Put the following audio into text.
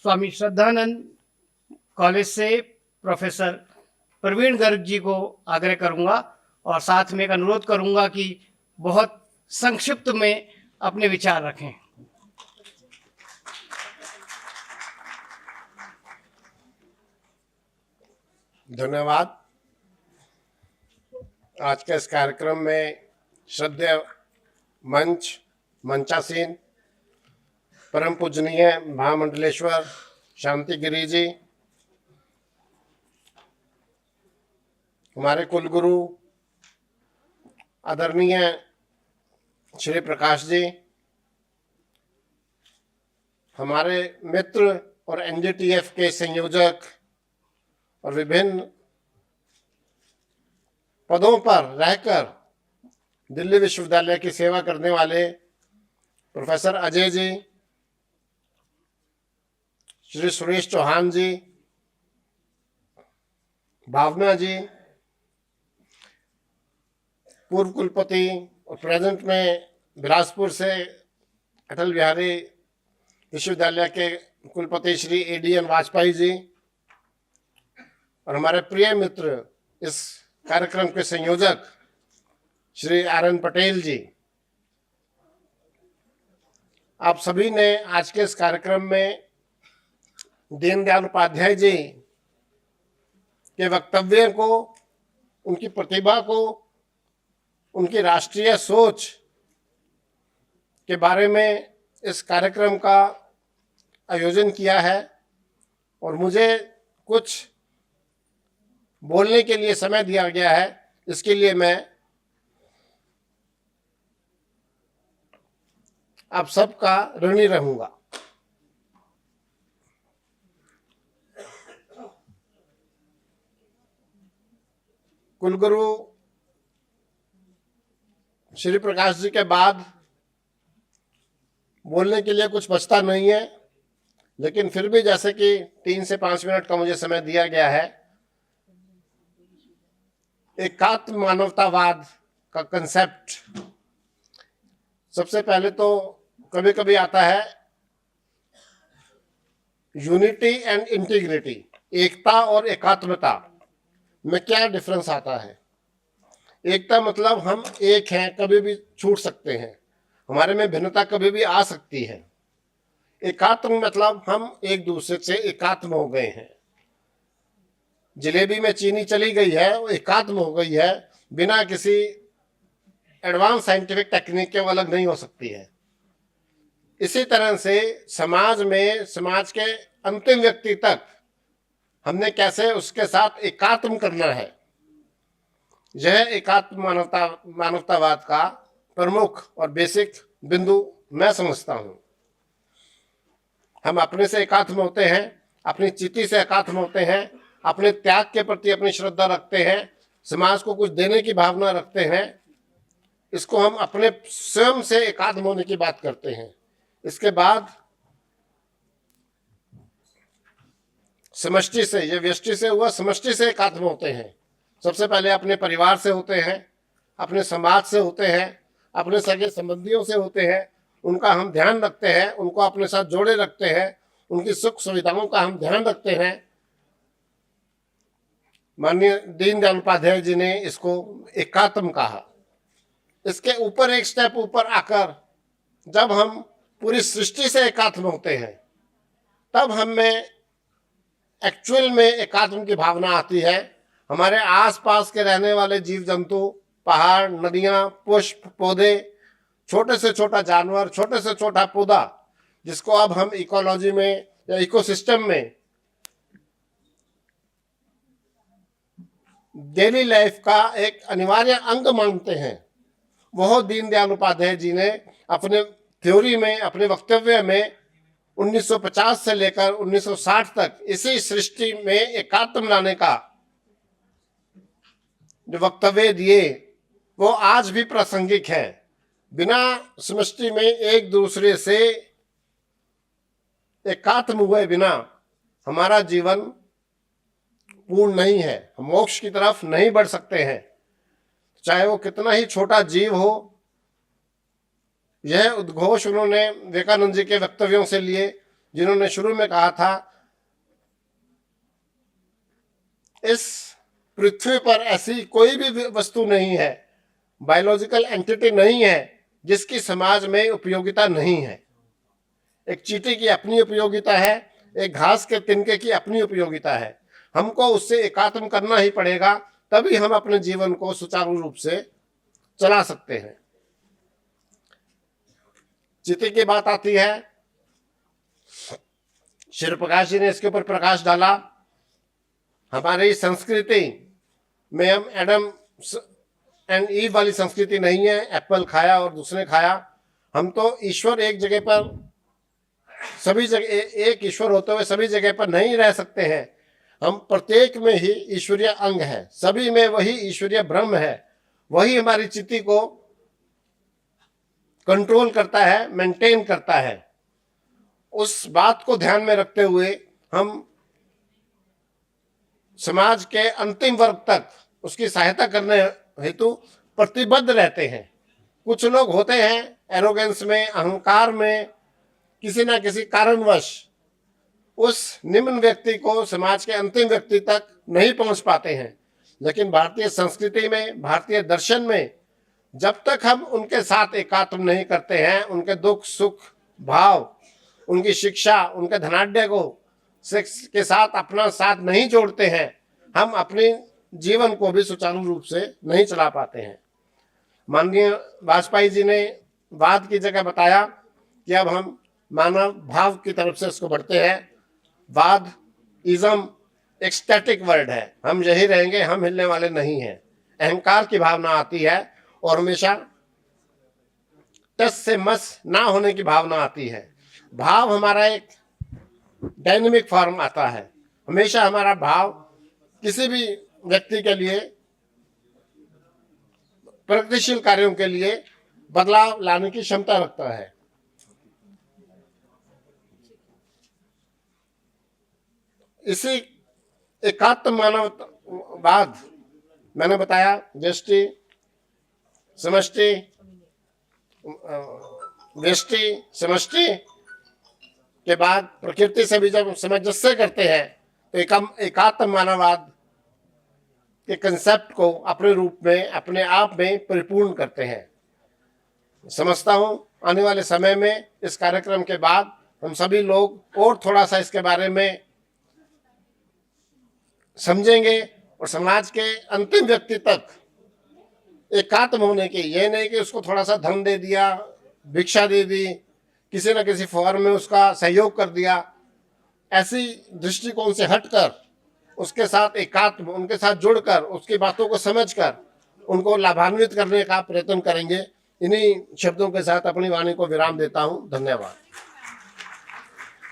Swami Shraddhanand college से professor Praveen Garg ji को आग्रह करूंगा और साथ में एक अनुरोध करूंगा कि बहुत संक्षिप्त में अपने विचार रखें। धन्यवाद। आज के इस कार्यक्रम में श्रद्धेय मंचासीन परम पूजनीय महामंडलेश्वर शांति गिरी जी, हमारे कुलगुरु आदरणीय श्री प्रकाश जी, हमारे मित्र और एनजीटीएफ के संयोजक और विभिन्न पदों पर रहकर दिल्ली विश्वविद्यालय की सेवा करने वाले प्रोफेसर अजय जी, श्री सुरेश चौहान जी, भावना जी, पूर्व कुलपति और प्रेजेंट में बिलासपुर से अटल बिहारी विश्वविद्यालय के कुलपति श्री एडीएन वाजपेयी जी, और हमारे प्रिय मित्र इस कार्यक्रम के संयोजक श्री आर.एन. पटेल जी, आप सभी ने आज के इस कार्यक्रम में दीनदयाल उपाध्याय जी के वक्तव्य को, उनकी प्रतिभा को, उनकी राष्ट्रीय सोच के बारे में इस कार्यक्रम का आयोजन किया है और मुझे कुछ बोलने के लिए समय दिया गया है। इसके लिए मैं आप सबका ऋणी रहूंगा। कुलगुरु श्री प्रकाश जी के बाद बोलने के लिए कुछ बचता नहीं है, लेकिन फिर भी जैसे कि 3 से 5 मिनट का मुझे समय दिया गया है, एकात्म मानवतावाद का कंसेप्ट सबसे पहले तो कभी कभी आता है यूनिटी एंड इंटीग्रिटी, एकता और एकात्मता में क्या डिफरेंस आता है। एकता मतलब हम एक हैं, कभी भी छूट सकते हैं, हमारे में भिन्नता कभी भी आ सकती है। एकात्म मतलब हम एक दूसरे से एकात्म हो गए हैं। जलेबी में चीनी चली गई है, वो एकात्म हो गई है, बिना किसी एडवांस साइंटिफिक टेक्निक के वो अलग नहीं हो सकती है। इसी तरह से समाज में, समाज के अंतिम व्यक्ति तक हमने कैसे उसके साथ एकात्म करना है, यह एकात्म मानवतावाद का प्रमुख और बेसिक बिंदु मैं समझता हूं। हम अपने से एकात्म होते हैं, अपनी चिति से एकात्म होते हैं, अपने त्याग के प्रति अपनी श्रद्धा रखते हैं, समाज को कुछ देने की भावना रखते हैं। इसको हम अपने स्वयं से एकात्म होने की बात करते हैं। इसके बाद समष्टि से, ये व्यष्टि से हुआ, समष्टि से एकात्म होते हैं। सबसे पहले अपने परिवार से होते हैं, अपने समाज से होते हैं, अपने सगे संबंधियों से होते हैं, उनका हम ध्यान रखते हैं, उनको अपने साथ जोड़े रखते हैं, उनकी सुख सुविधाओं का हम ध्यान रखते हैं। माननीय दीनदयाल उपाध्याय जी ने इसको एकात्म कहा। इसके ऊपर एक स्टेप ऊपर आकर जब हम पूरी सृष्टि से एकात्म होते हैं, तब हम में एक्चुअल में एकात्म की भावना आती है। हमारे आसपास के रहने वाले जीव जंतु, पहाड़, नदियां, पुष्प, पौधे, छोटे से छोटा जानवर, छोटे से छोटा पौधा, जिसको अब हम इकोलॉजी में या इकोसिस्टम में डेली लाइफ का एक अनिवार्य अंग मानते हैं, वह दीनदयाल उपाध्याय जी ने अपने थ्योरी में, अपने वक्तव्य में 1950 से लेकर 1960 तक इसी सृष्टि में एकात्म लाने का जो वक्तव्य दिए, वो आज भी प्रासंगिक है। बिना समष्टि में एक दूसरे से एकात्म हुए बिना हमारा जीवन पूर्ण नहीं है, हम मोक्ष की तरफ नहीं बढ़ सकते हैं, चाहे वो कितना ही छोटा जीव हो। यह उद्घोष उन्होंने विवेकानंद जी के वक्तव्यों से लिए, जिन्होंने शुरू में कहा था, इस पृथ्वी पर ऐसी कोई भी वस्तु नहीं है, बायोलॉजिकल एंटिटी नहीं है जिसकी समाज में उपयोगिता नहीं है। एक चींटी की अपनी उपयोगिता है, एक घास के तिनके की अपनी उपयोगिता है। हमको उससे एकात्म करना ही पड़ेगा, तभी हम अपने जीवन को सुचारू रूप से चला सकते हैं। चींटी की बात आती है, श्री प्रकाश जी ने इसके ऊपर प्रकाश डाला। हमारी संस्कृति में हम एडम एंड ईव वाली संस्कृति नहीं है, एप्पल खाया और दूसरे खाया। हम तो ईश्वर एक जगह पर, सभी जगह एक ईश्वर होते हुए सभी जगह पर नहीं रह सकते हैं। हम प्रत्येक में ही ईश्वरीय अंग है, सभी में वही ईश्वरीय ब्रह्म है। वही हमारी चित्ती को कंट्रोल करता है, मेंटेन करता है। उस बात को ध्यान में रखते हुए हम समाज के अंतिम वर्ग तक उसकी सहायता करने हेतु प्रतिबद्ध रहते हैं। कुछ लोग होते हैं एरोगेंस में, अहंकार में, किसी ना किसी कारणवश उस निम्न व्यक्ति को समाज के अंतिम व्यक्ति तक नहीं पहुंच पाते हैं। लेकिन भारतीय संस्कृति में, भारतीय दर्शन में, जब तक हम उनके साथ एकात्म नहीं करते हैं, उनके दुख सुख भाव, उनकी शिक्षा, उनके धनाढ्य को के साथ अपना साथ नहीं जोड़ते हैं, हम अपने जीवन को भी सुचारू रूप से नहीं चला पाते हैं। माननीय वाजपेयी जी ने वाद की जगह बताया कि अब हम मानव भाव की तरफ से इसको बढ़ते हैं। वाद इज्म एक स्टैटिक वर्ड है, हम यही रहेंगे, हम हिलने वाले नहीं हैं। अहंकार की भावना आती है और हमेशा टस से मस ना होने की भावना आती है। भाव हमारा एक डायनेमिक फॉर्म आता है। हमेशा हमारा भाव किसी भी व्यक्ति के लिए, प्रगतिशील कार्यों के लिए बदलाव लाने की क्षमता रखता है। इसी एकात्म मानववाद मैंने बताया, व्यष्टि समष्टि, व्यष्टि समष्टि के बाद प्रकृति से भी जब सामंजस्य करते हैं तो एकात्म मानववाद के कंसेप्ट को अपने रूप में, अपने आप में परिपूर्ण करते हैं। समझता हूं आने वाले समय में इस कार्यक्रम के बाद हम सभी लोग और थोड़ा सा इसके बारे में समझेंगे और समाज के अंतिम व्यक्ति तक एकात्म होने की, ये नहीं कि उसको थोड़ा सा धन दे दिया, भिक्षा दे दी, किसी न किसी फॉर्म में उसका सहयोग कर दिया, ऐसी दृष्टिकोण से हटकर उसके साथ एकात्म, उनके साथ जुड़कर, उसकी बातों को समझकर उनको लाभान्वित करने का प्रयत्न करेंगे। इन्हीं शब्दों के साथ अपनी वाणी को विराम देता हूं। धन्यवाद।